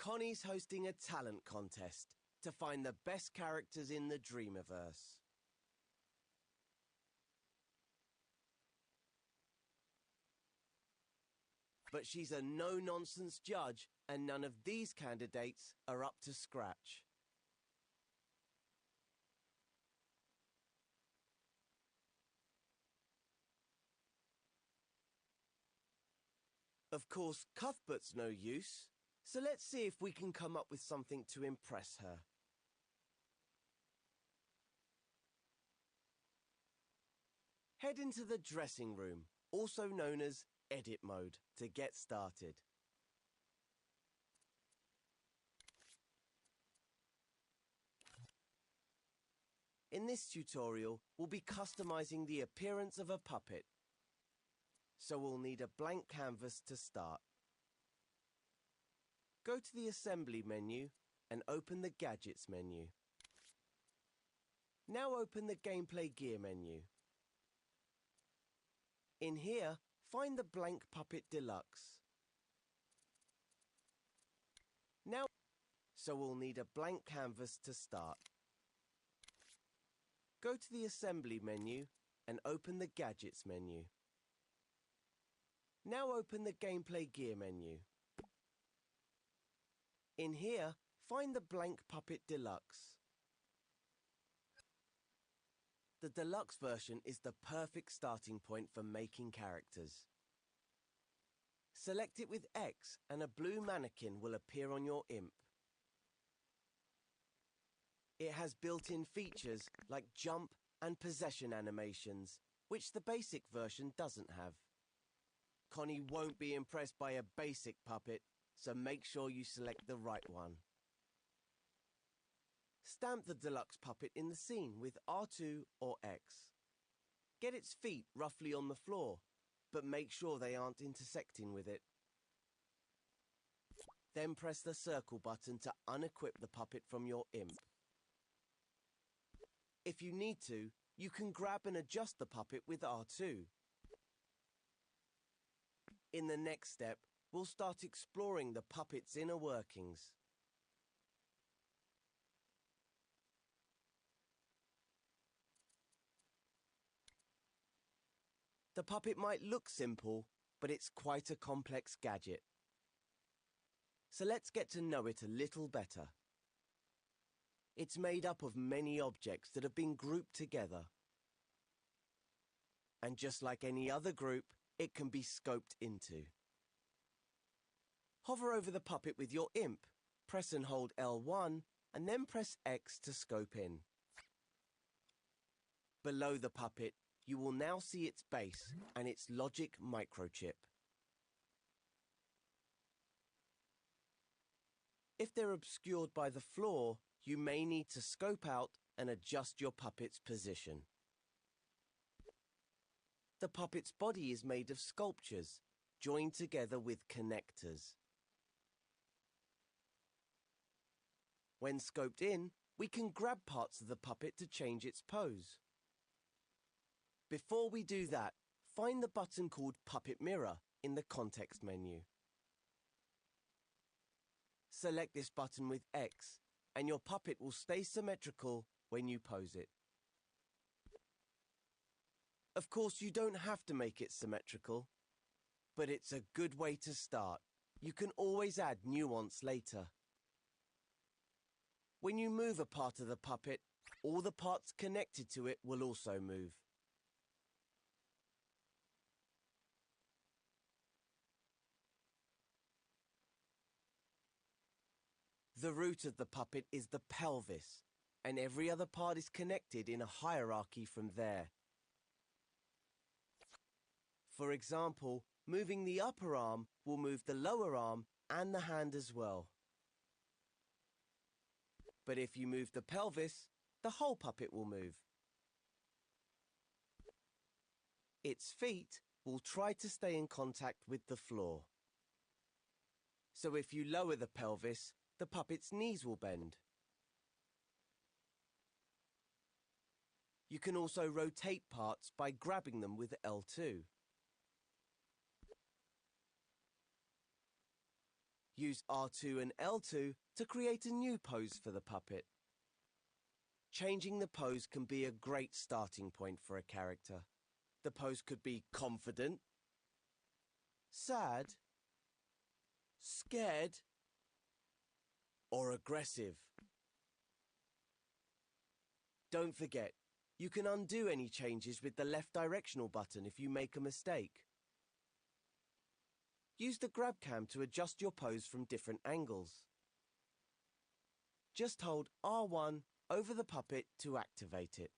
Connie's hosting a talent contest to find the best characters in the Dreamiverse. But she's a no-nonsense judge, and none of these candidates are up to scratch. Of course, Cuthbert's no use, so let's see if we can come up with something to impress her. Head into the dressing room, also known as edit mode, to get started. In this tutorial, we'll be customizing the appearance of a puppet. So we'll need a blank canvas to start. Go to the Assembly menu and open the Gadgets menu. Now open the Gameplay Gear menu. In here, find the Blank Puppet Deluxe. Now, so we'll need a blank canvas to start. Go to the Assembly menu and open the Gadgets menu. Now open the Gameplay Gear menu. In here, find the Blank Puppet Deluxe. The deluxe version is the perfect starting point for making characters. Select it with X and a blue mannequin will appear on your imp. It has built-in features like jump and possession animations, which the basic version doesn't have. Connie won't be impressed by a basic puppet, so make sure you select the right one. Stamp the deluxe puppet in the scene with R2 or X. Get its feet roughly on the floor, but make sure they aren't intersecting with it. Then press the circle button to unequip the puppet from your imp. If you need to, you can grab and adjust the puppet with R2. In the next step, we'll start exploring the puppet's inner workings. The puppet might look simple, but it's quite a complex gadget. So let's get to know it a little better. It's made up of many objects that have been grouped together. And just like any other group, it can be scoped into. Hover over the puppet with your imp, press and hold L1, and then press X to scope in. Below the puppet, you will now see its base and its logic microchip. If they're obscured by the floor, you may need to scope out and adjust your puppet's position. The puppet's body is made of sculptures, joined together with connectors. When scoped in, we can grab parts of the puppet to change its pose. Before we do that, find the button called Puppet Mirror in the context menu. Select this button with X, and your puppet will stay symmetrical when you pose it. Of course, you don't have to make it symmetrical, but it's a good way to start. You can always add nuance later. When you move a part of the puppet, all the parts connected to it will also move. The root of the puppet is the pelvis, and every other part is connected in a hierarchy from there. For example, moving the upper arm will move the lower arm and the hand as well. But if you move the pelvis, the whole puppet will move. Its feet will try to stay in contact with the floor. So if you lower the pelvis, the puppet's knees will bend. You can also rotate parts by grabbing them with L2. Use R2 and L2 to create a new pose for the puppet. Changing the pose can be a great starting point for a character. The pose could be confident, sad, scared, or aggressive. Don't forget, you can undo any changes with the left directional button if you make a mistake. Use the grab cam to adjust your pose from different angles. Just hold R1 over the puppet to activate it.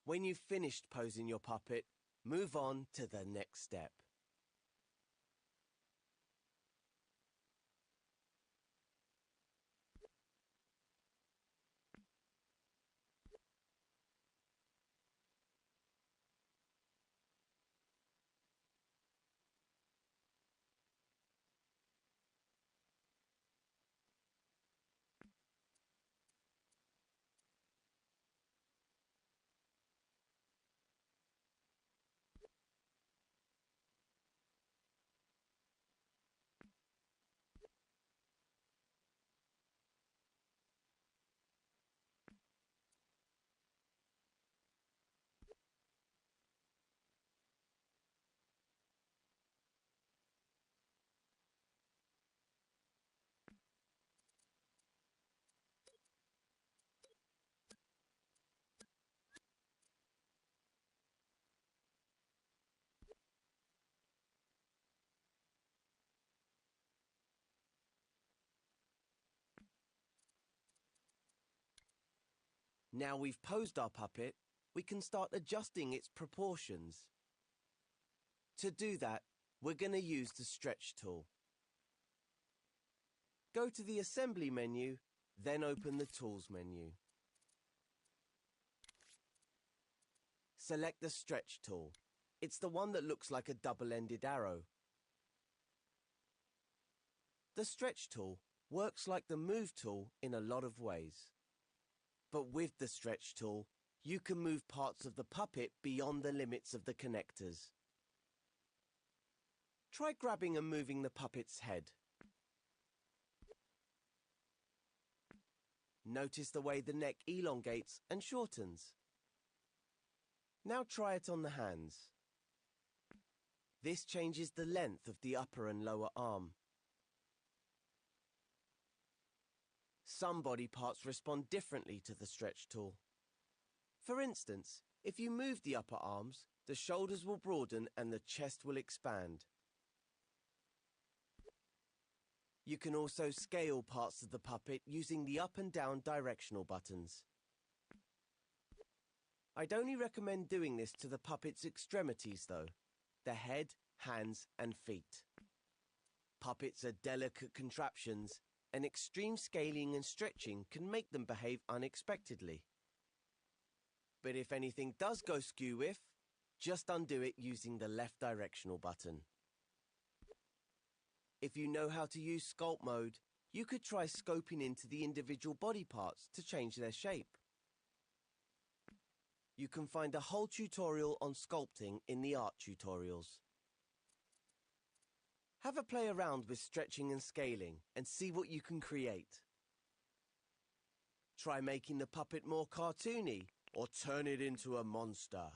When you've finished posing your puppet, move on to the next step. Now we've posed our puppet, we can start adjusting its proportions. To do that, we're going to use the stretch tool. Go to the Assembly menu, then open the Tools menu. Select the Stretch tool. It's the one that looks like a double-ended arrow. The Stretch tool works like the Move tool in a lot of ways. But with the Stretch tool, you can move parts of the puppet beyond the limits of the connectors. Try grabbing and moving the puppet's head. Notice the way the neck elongates and shortens. Now try it on the hands. This changes the length of the upper and lower arm. Some body parts respond differently to the stretch tool. For instance, if you move the upper arms, the shoulders will broaden and the chest will expand. You can also scale parts of the puppet using the up and down directional buttons. I'd only recommend doing this to the puppet's extremities though, the head, hands and feet. Puppets are delicate contraptions, and extreme scaling and stretching can make them behave unexpectedly. But if anything does go skew with, just undo it using the left directional button. If you know how to use sculpt mode, you could try scoping into the individual body parts to change their shape. You can find a whole tutorial on sculpting in the art tutorials. Have a play around with stretching and scaling and see what you can create. Try making the puppet more cartoony or turn it into a monster.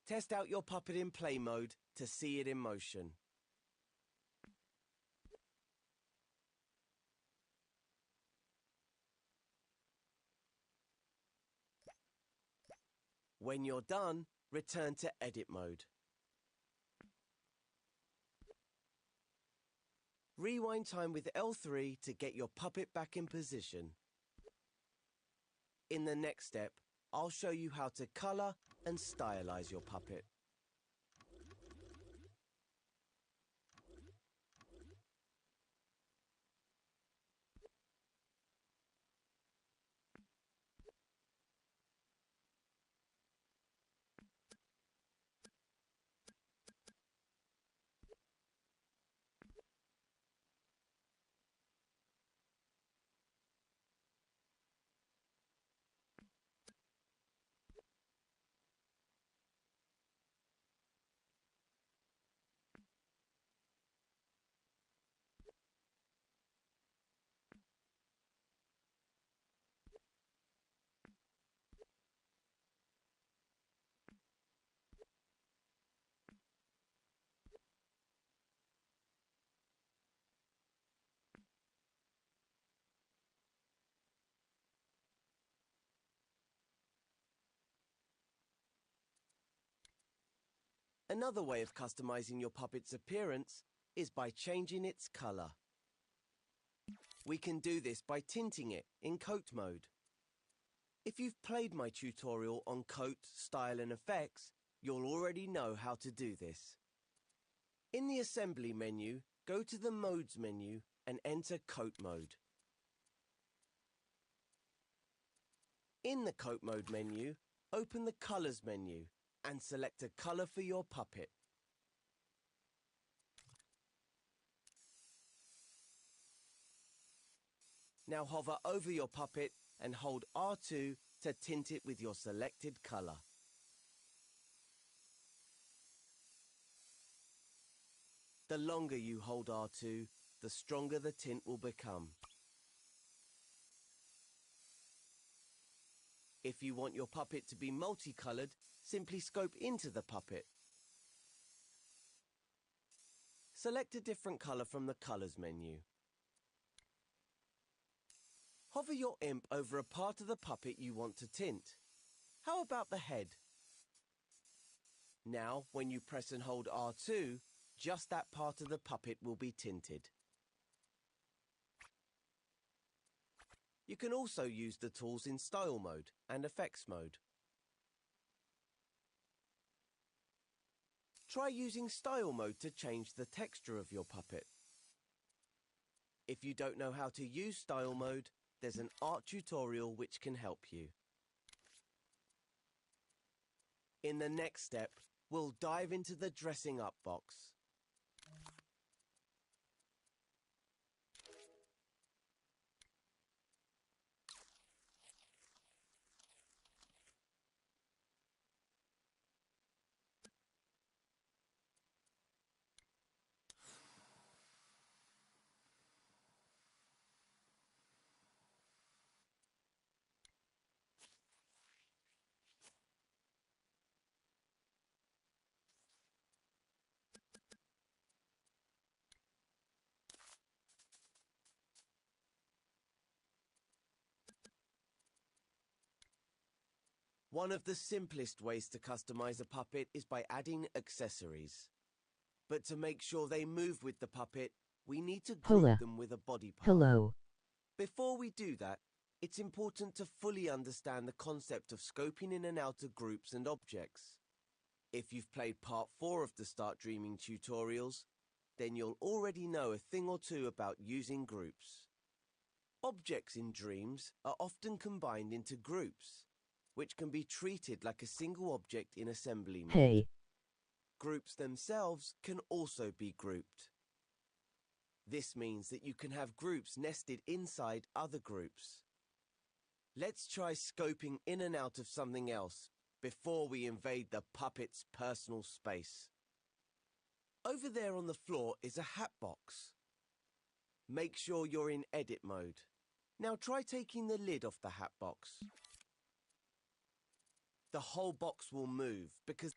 Test out your puppet in play mode to see it in motion. When you're done, return to edit mode. Rewind time with L3 to get your puppet back in position. In the next step, I'll show you how to color and stylize your puppet. Another way of customizing your puppet's appearance is by changing its color. We can do this by tinting it in coat mode. If you've played my tutorial on coat, style and effects, you'll already know how to do this. In the assembly menu, go to the modes menu and enter coat mode. In the coat mode menu, open the colors menu and select a color for your puppet. Now hover over your puppet and hold R2 to tint it with your selected color. The longer you hold R2, the stronger the tint will become. If you want your puppet to be multicolored, simply scope into the puppet. Select a different color from the colors menu. Hover your imp over a part of the puppet you want to tint. How about the head? Now, when you press and hold R2, just that part of the puppet will be tinted. You can also use the tools in Style mode and Effects mode. Try using Style mode to change the texture of your puppet. If you don't know how to use Style mode, there's an art tutorial which can help you. In the next step, we'll dive into the dressing up box. One of the simplest ways to customize a puppet is by adding accessories. But to make sure they move with the puppet, we need to group them with a body part. Before we do that, it's important to fully understand the concept of scoping in and out of groups and objects. If you've played part 4 of the Start Dreaming tutorials, then you'll already know a thing or two about using groups. Objects in dreams are often combined into groups, which can be treated like a single object in assembly mode. Groups themselves can also be grouped. This means that you can have groups nested inside other groups. Let's try scoping in and out of something else before we invade the puppet's personal space. Over there on the floor is a hat box. Make sure you're in edit mode. Now try taking the lid off the hat box. The whole box will move because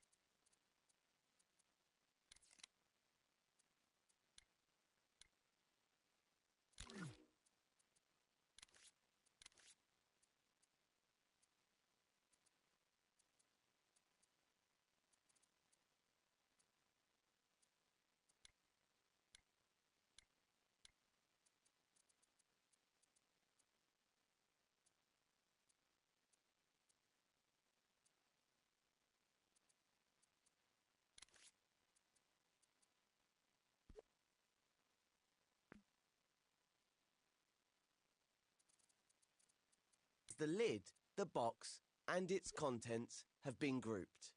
the lid, the box, and its contents have been grouped.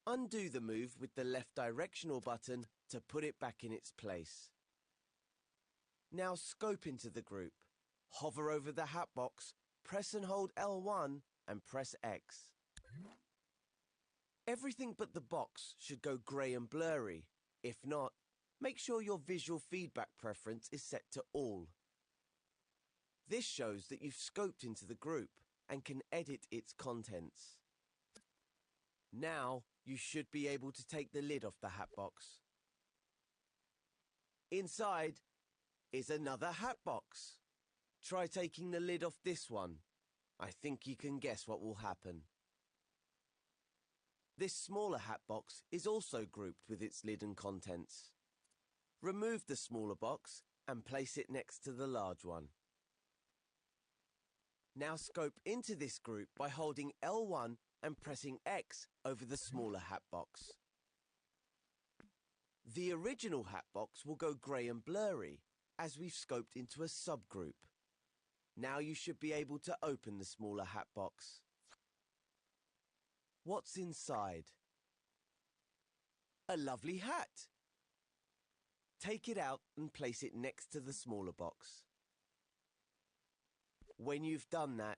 Undo the move with the left directional button to put it back in its place. Now scope into the group. Hover over the hat box, press and hold L1 and press X. Everything but the box should go grey and blurry. If not, make sure your visual feedback preference is set to all. This shows that you've scoped into the group and can edit its contents. Now, you should be able to take the lid off the hat box. Inside is another hat box. Try taking the lid off this one. I think you can guess what will happen. This smaller hat box is also grouped with its lid and contents. Remove the smaller box and place it next to the large one. Now scope into this group by holding L1 and pressing X over the smaller hat box. The original hat box will go grey and blurry as we've scoped into a subgroup. Now you should be able to open the smaller hat box. What's inside? A lovely hat! Take it out and place it next to the smaller box. When you've done that,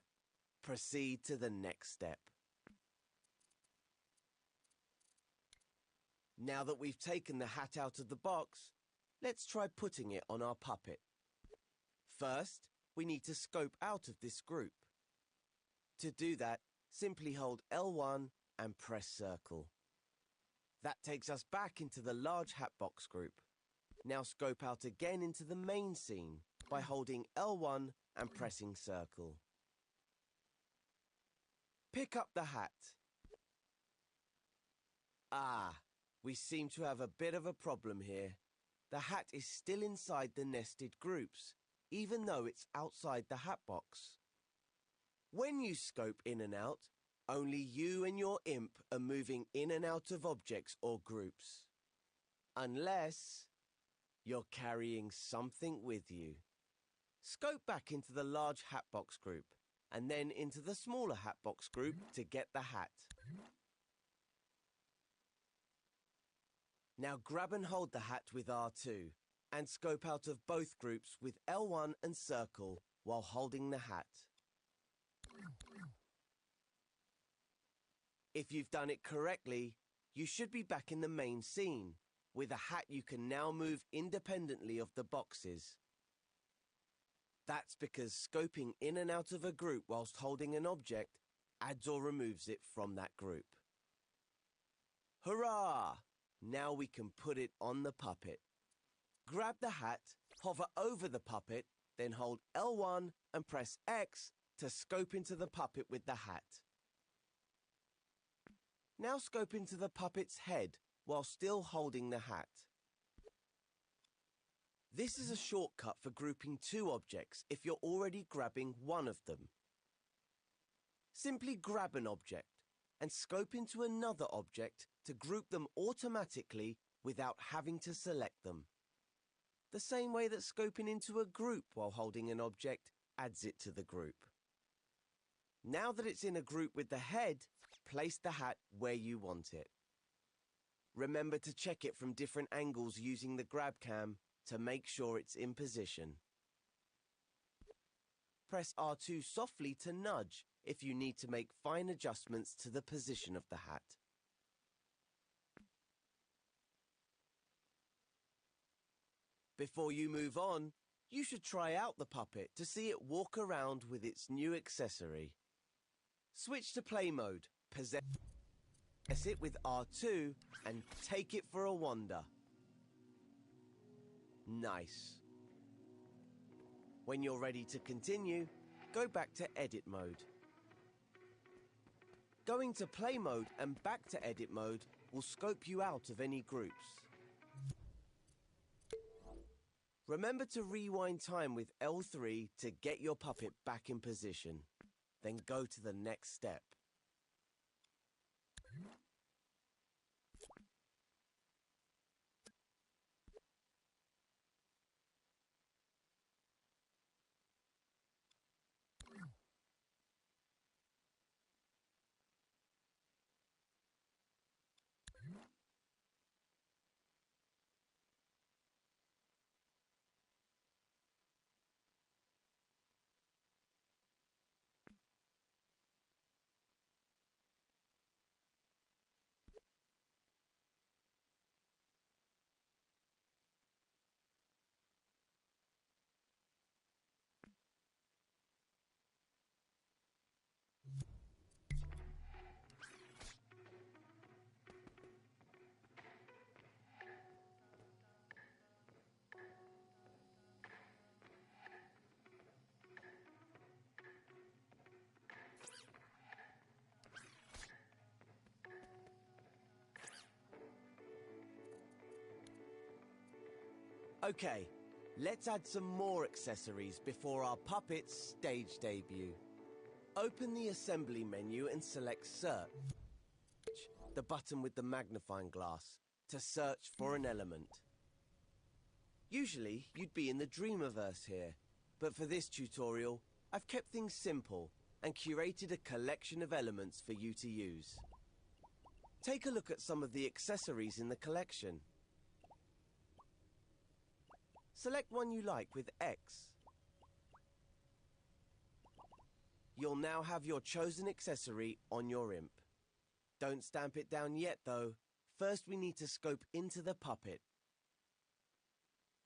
proceed to the next step. Now that we've taken the hat out of the box, let's try putting it on our puppet. First, we need to scope out of this group. To do that, simply hold L1 and press circle. That takes us back into the large hat box group. Now scope out again into the main scene by holding L1 and pressing circle. Pick up the hat. We seem to have a bit of a problem here. The hat is still inside the nested groups, even though it's outside the hat box. When you scope in and out, only you and your imp are moving in and out of objects or groups. Unless you're carrying something with you. Scope back into the large hat box group and then into the smaller hat box group to get the hat. Now grab and hold the hat with R2 and scope out of both groups with L1 and circle while holding the hat. If you've done it correctly, you should be back in the main scene. With a hat you can now move independently of the boxes. That's because scoping in and out of a group whilst holding an object adds or removes it from that group. Hurrah! Now we can put it on the puppet. Grab the hat, hover over the puppet, then hold L1 and press X to scope into the puppet with the hat. Now scope into the puppet's head while still holding the hat. This is a shortcut for grouping two objects if you're already grabbing one of them. Simply grab an object and scope into another object to group them automatically without having to select them. The same way that scoping into a group while holding an object adds it to the group. Now that it's in a group with the head, place the hat where you want it. Remember to check it from different angles using the grab cam to make sure it's in position. Press R2 softly to nudge if you need to make fine adjustments to the position of the hat. Before you move on, you should try out the puppet to see it walk around with its new accessory. Switch to play mode, possess it with R2 and take it for a wander. Nice. When you're ready to continue, go back to edit mode. Going to play mode and back to edit mode will scope you out of any groups. Remember to rewind time with L3 to get your puppet back in position. Then go to the next step. Okay, let's add some more accessories before our puppet's stage debut. Open the assembly menu and select Search, the button with the magnifying glass, to search for an element. Usually, you'd be in the Dreamiverse here, but for this tutorial, I've kept things simple and curated a collection of elements for you to use. Take a look at some of the accessories in the collection. Select one you like with X. You'll now have your chosen accessory on your imp. Don't stamp it down yet though. First we need to scope into the puppet.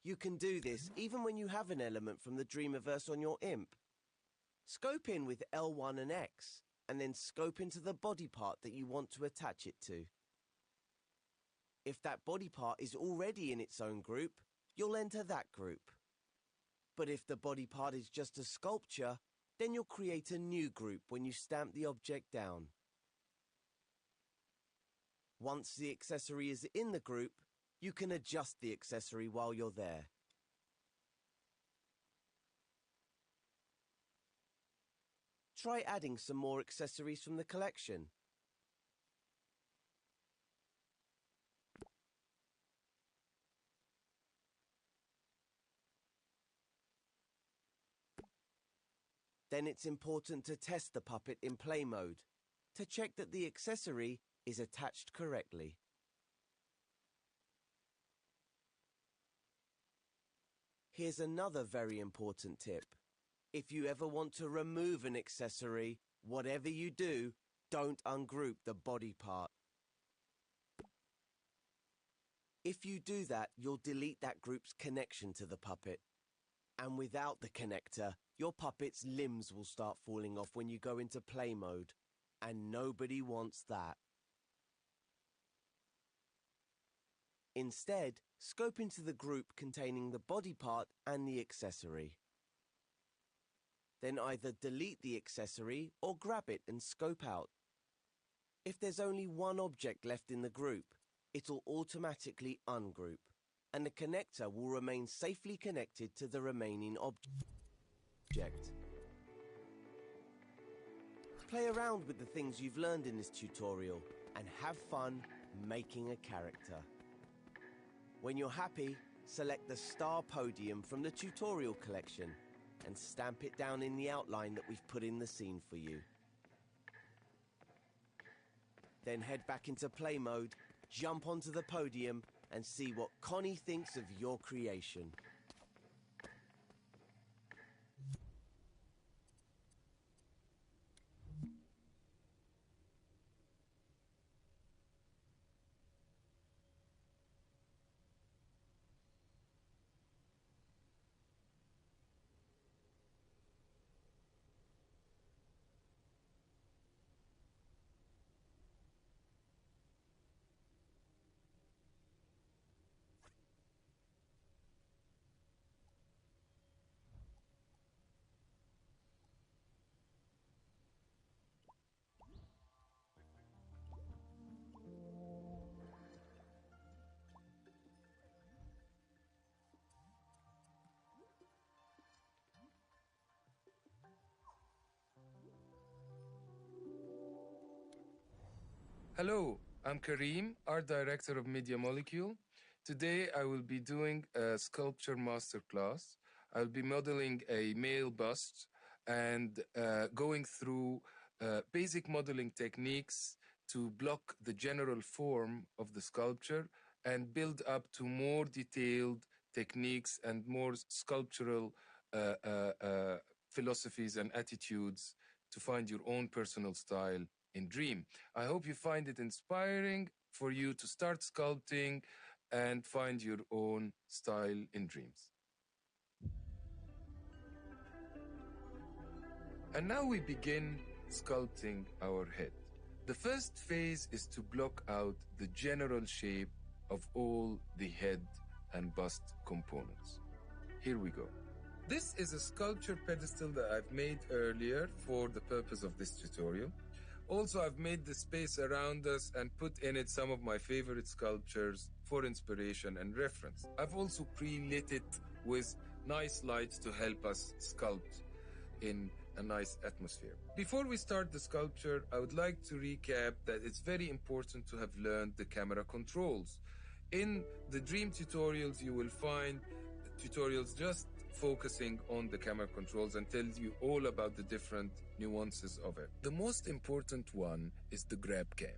You can do this even when you have an element from the Dreamiverse on your imp. Scope in with L1 and X, and then scope into the body part that you want to attach it to. If that body part is already in its own group, you'll enter that group. But if the body part is just a sculpture, then you'll create a new group when you stamp the object down. Once the accessory is in the group, you can adjust the accessory while you're there. Try adding some more accessories from the collection. Then it's important to test the puppet in play mode to check that the accessory is attached correctly. Here's another very important tip. If you ever want to remove an accessory, whatever you do, don't ungroup the body part. If you do that, you'll delete that group's connection to the puppet. And without the connector, your puppet's limbs will start falling off when you go into play mode. And nobody wants that. Instead, scope into the group containing the body part and the accessory. Then either delete the accessory or grab it and scope out. If there's only one object left in the group, it'll automatically ungroup, and the connector will remain safely connected to the remaining object. Play around with the things you've learned in this tutorial and have fun making a character. When you're happy, select the star podium from the tutorial collection and stamp it down in the outline that we've put in the scene for you. Then head back into play mode, jump onto the podium and see what Connie thinks of your creation. Hello, I'm Kareem, Art Director of Media Molecule. Today I will be doing a sculpture masterclass. I'll be modeling a male bust and going through basic modeling techniques to block the general form of the sculpture and build up to more detailed techniques and more sculptural philosophies and attitudes to find your own personal style in Dream. I hope you find it inspiring for you to start sculpting and find your own style in Dreams. And now we begin sculpting our head. The first phase is to block out the general shape of all the head and bust components. Here we go. This is a sculpture pedestal that I've made earlier for the purpose of this tutorial. Also, I've made the space around us and put in it some of my favorite sculptures for inspiration and reference. I've also pre-lit it with nice lights to help us sculpt in a nice atmosphere. Before we start the sculpture, I would like to recap that it's very important to have learned the camera controls. In the Dream tutorials, you will find tutorials just focusing on the camera controls and tells you all about the different nuances of it. The most important one is the grab cam,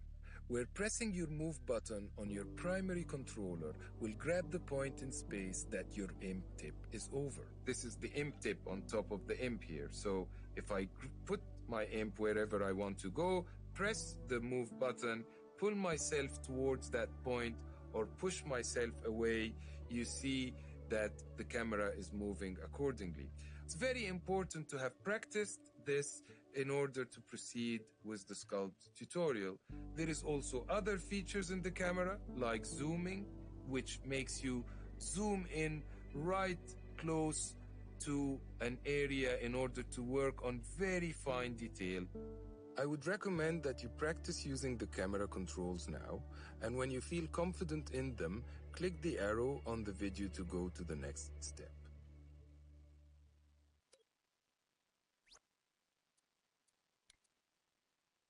where pressing your move button on your primary controller will grab the point in space that your imp tip is over. This is the imp tip on top of the imp here. So if I put my imp wherever I want to go, press the move button, pull myself towards that point or push myself away, you see that the camera is moving accordingly. It's very important to have practiced this in order to proceed with the sculpt tutorial. There is also other features in the camera like zooming, which makes you zoom in right close to an area in order to work on very fine detail. I would recommend that you practice using the camera controls now, and when you feel confident in them, click the arrow on the video to go to the next step.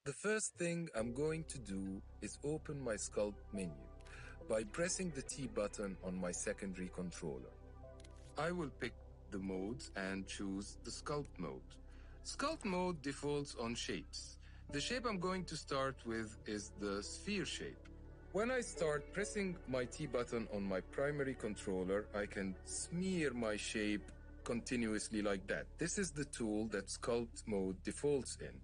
The first thing I'm going to do is open my sculpt menu by pressing the T button on my secondary controller. I will pick the modes and choose the sculpt mode. Sculpt mode defaults on shapes. The shape I'm going to start with is the sphere shape. When I start pressing my T button on my primary controller, I can smear my shape continuously like that. This is the tool that sculpt mode defaults in.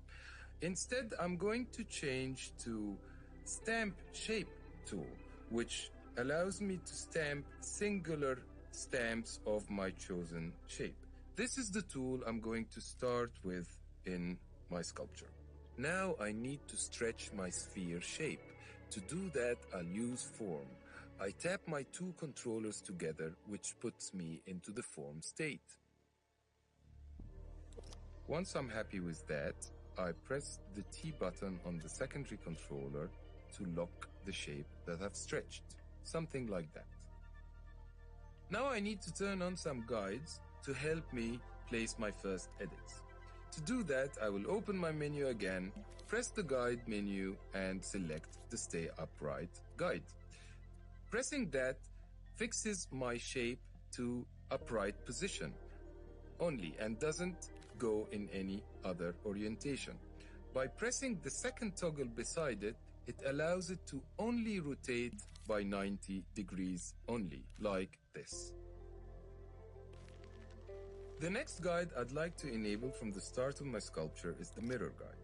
Instead, I'm going to change to stamp shape tool, which allows me to stamp singular stamps of my chosen shape. This is the tool I'm going to start with in my sculpture. Now I need to stretch my sphere shape. To do that, I'll use form. I tap my two controllers together, which puts me into the form state. Once I'm happy with that, I press the T button on the secondary controller to lock the shape that I've stretched. Something like that. Now I need to turn on some guides to help me place my first edits. To do that, I will open my menu again, press the guide menu and select the stay upright guide. Pressing that fixes my shape to upright position only and doesn't go in any other orientation. By pressing the second toggle beside it, it allows it to only rotate by 90 degrees only, like this. The next guide I'd like to enable from the start of my sculpture is the mirror guide.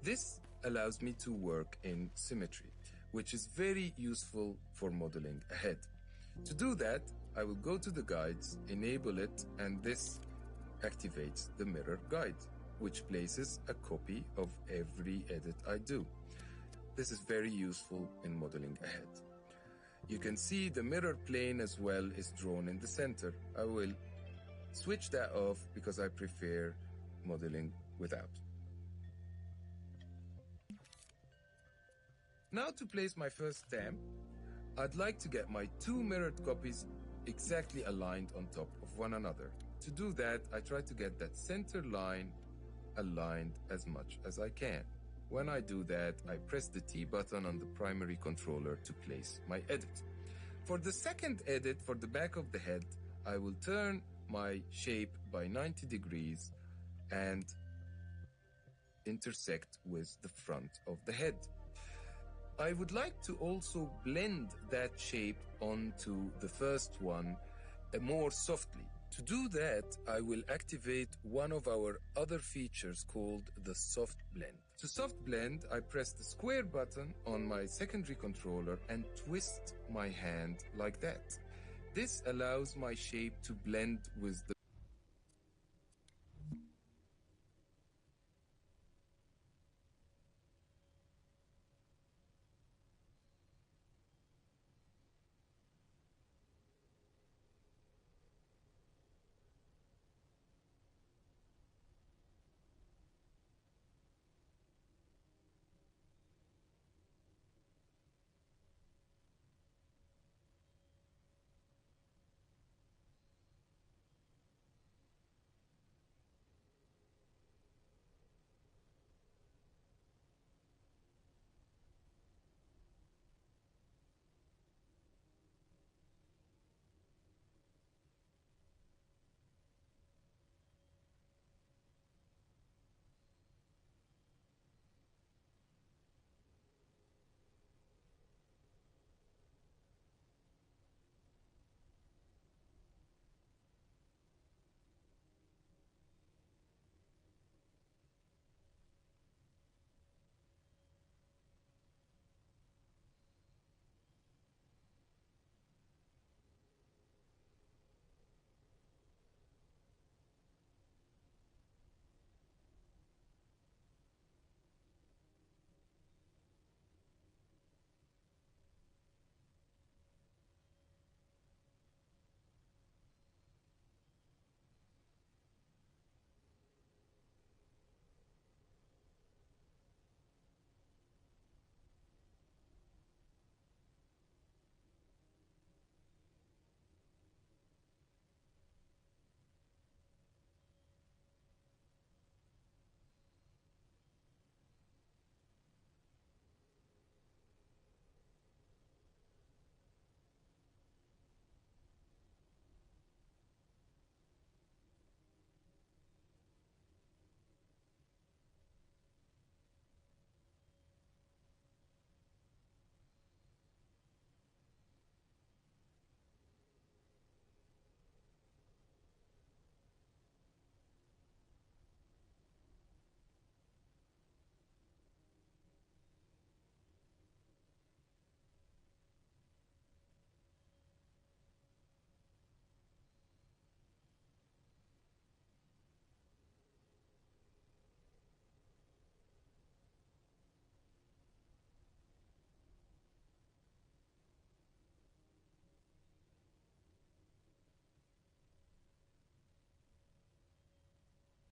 This allows me to work in symmetry, which is very useful for modeling ahead. To do that, I will go to the guides, enable it, and this activates the mirror guide, which places a copy of every edit I do. This is very useful in modeling ahead. You can see the mirror plane as well is drawn in the center. I will switch that off because I prefer modeling without. Now to place my first stamp, I'd like to get my two mirrored copies exactly aligned on top of one another. To do that, I try to get that center line aligned as much as I can. When I do that, I press the T button on the primary controller to place my edit. For the second edit, for the back of the head, I will turn my shape by 90 degrees and intersect with the front of the head. I would like to also blend that shape onto the first one more softly. To do that, I will activate one of our other features called the soft blend. To soft blend, I press the square button on my secondary controller and twist my hand like that. This allows my shape to blend with the